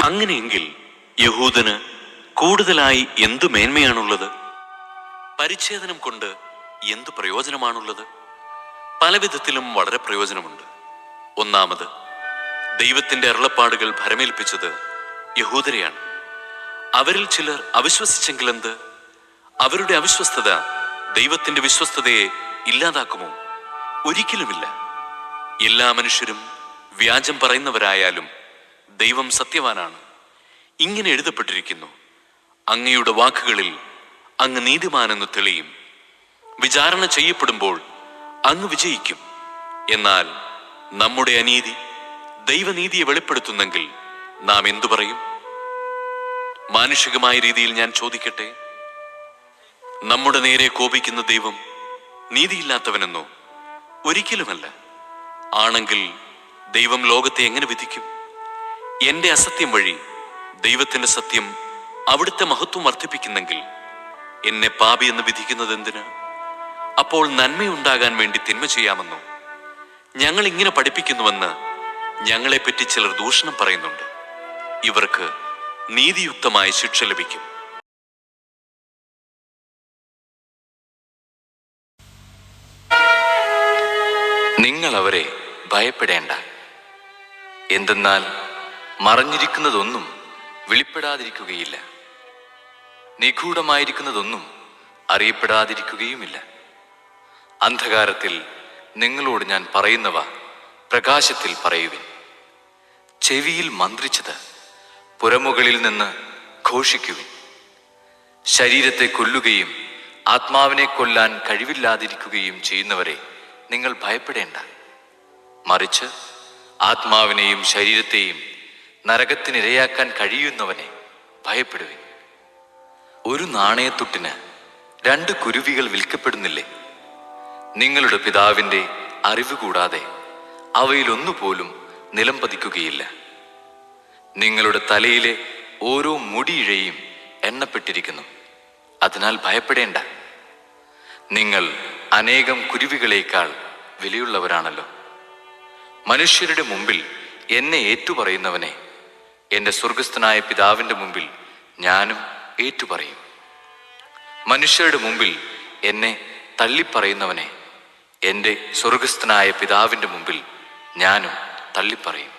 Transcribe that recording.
അങ്ങനെയെങ്കിൽ യഹൂദന് കൂടുതലായി എന്തു മേന്മയാണുള്ളത്? പരിച്ഛേദനം കൊണ്ട് എന്തു പ്രയോജനമാണുള്ളത്? പലവിധത്തിലും വളരെ പ്രയോജനമുണ്ട്. ഒന്നാമത്, ദൈവത്തിന്റെ അരുളപ്പാടുകൾ ഭരമേൽപ്പിച്ചത് യഹൂദരെയാണ്. അവരിൽ ചിലർ അവിശ്വസിച്ചെങ്കിലെന്ത്? അവരുടെ അവിശ്വസ്തത ദൈവത്തിന്റെ വിശ്വസ്തതയെ ഇല്ലാതാക്കുമോ? ഒരിക്കലുമില്ല. എല്ലാ മനുഷ്യരും വ്യാജം പറയുന്നവരായാലും ദൈവം സത്യവാനാണ്. ഇങ്ങനെ എഴുതപ്പെട്ടിരിക്കുന്നു: അങ്ങയുടെ വാക്കുകളിൽ അങ്ങ് നീതിമാനെന്ന് തെളിയും. വിചാരണ ചെയ്യപ്പെടുമ്പോൾ അങ്ങ് വിജയിക്കും. എന്നാൽ നമ്മുടെ അനീതി ദൈവനീതിയെ വെളിപ്പെടുത്തുന്നെങ്കിൽ നാം എന്തു പറയും? മാനുഷികമായ രീതിയിൽ ഞാൻ ചോദിക്കട്ടെ, നമ്മുടെ നേരെ കോപിക്കുന്ന ദൈവം നീതിയില്ലാത്തവനെന്നോ? ഒരിക്കലുമല്ല. ആണെങ്കിൽ ദൈവം ലോകത്തെ എങ്ങനെ വിധിക്കും? എന്റെ അസത്യം വഴി ദൈവത്തിന്റെ സത്യം അവിടുത്തെ മഹത്വം വർദ്ധിപ്പിക്കുന്നെങ്കിൽ എന്നെ പാപി എന്ന് വിധിക്കുന്നത് എന്തിന്? അപ്പോൾ നന്മയുണ്ടാകാൻ വേണ്ടി തിന്മ ചെയ്യാമെന്നോ? ഞങ്ങൾ ഇങ്ങനെ പഠിപ്പിക്കുന്നുവെന്ന് ഞങ്ങളെപ്പറ്റി ചിലർ ദൂഷണം പറയുന്നുണ്ട്. ഇവർക്ക് നീതിയുക്തമായ ശിക്ഷ ലഭിക്കും. നിങ്ങൾ അവരെ ഭയപ്പെടേണ്ട. എന്തെന്നാൽ മറഞ്ഞിരിക്കുന്നതൊന്നും വെളിപ്പെടാതിരിക്കുകയില്ല, നിഗൂഢമായിരിക്കുന്നതൊന്നും അറിയപ്പെടാതിരിക്കുകയുമില്ല. അന്ധകാരത്തിൽ നിങ്ങളോട് ഞാൻ പറയുന്നവ പ്രകാശത്തിൽ പറയുവിൻ. ചെവിയിൽ മന്ത്രിച്ചത് പുറമുകളിൽ നിന്ന് ഘോഷിക്കുവിൻ. ശരീരത്തെ കൊല്ലുകയും ആത്മാവിനെ കൊല്ലാൻ കഴിവില്ലാതിരിക്കുകയും ചെയ്യുന്നവരെ നിങ്ങൾ ഭയപ്പെടേണ്ട. മറിച്ച് ആത്മാവിനെയും ശരീരത്തെയും നരകത്തിനിരയാക്കാൻ കഴിയുന്നവനെ ഭയപ്പെടുവിൻ. ഒരു നാണയത്തുട്ടിന് 2 കുരുവികൾ വിൽക്കപ്പെടുന്നില്ലേ? നിങ്ങളുടെ പിതാവിൻ്റെ അറിവ് കൂടാതെ അവയിലൊന്നുപോലും നിലം പതിക്കുകയില്ല. നിങ്ങളുടെ തലയിലെ ഓരോ മുടിയിഴയും എണ്ണപ്പെട്ടിരിക്കുന്നു. അതിനാൽ ഭയപ്പെടേണ്ട. നിങ്ങൾ അനേകം കുരുവികളേക്കാൾ വിലയുള്ളവരാണല്ലോ. മനുഷ്യരുടെ മുമ്പിൽ എന്നെ ഏറ്റുപറയുന്നവനെ എൻ്റെ സ്വർഗസ്ഥനായ പിതാവിൻ്റെ മുമ്പിൽ ഞാനും ഏറ്റുപറയും. മനുഷ്യരുടെ മുമ്പിൽ എന്നെ തള്ളിപ്പറയുന്നവനെ എൻ്റെ സ്വർഗസ്ഥനായ പിതാവിൻ്റെ മുമ്പിൽ ഞാനും തള്ളിപ്പറയും.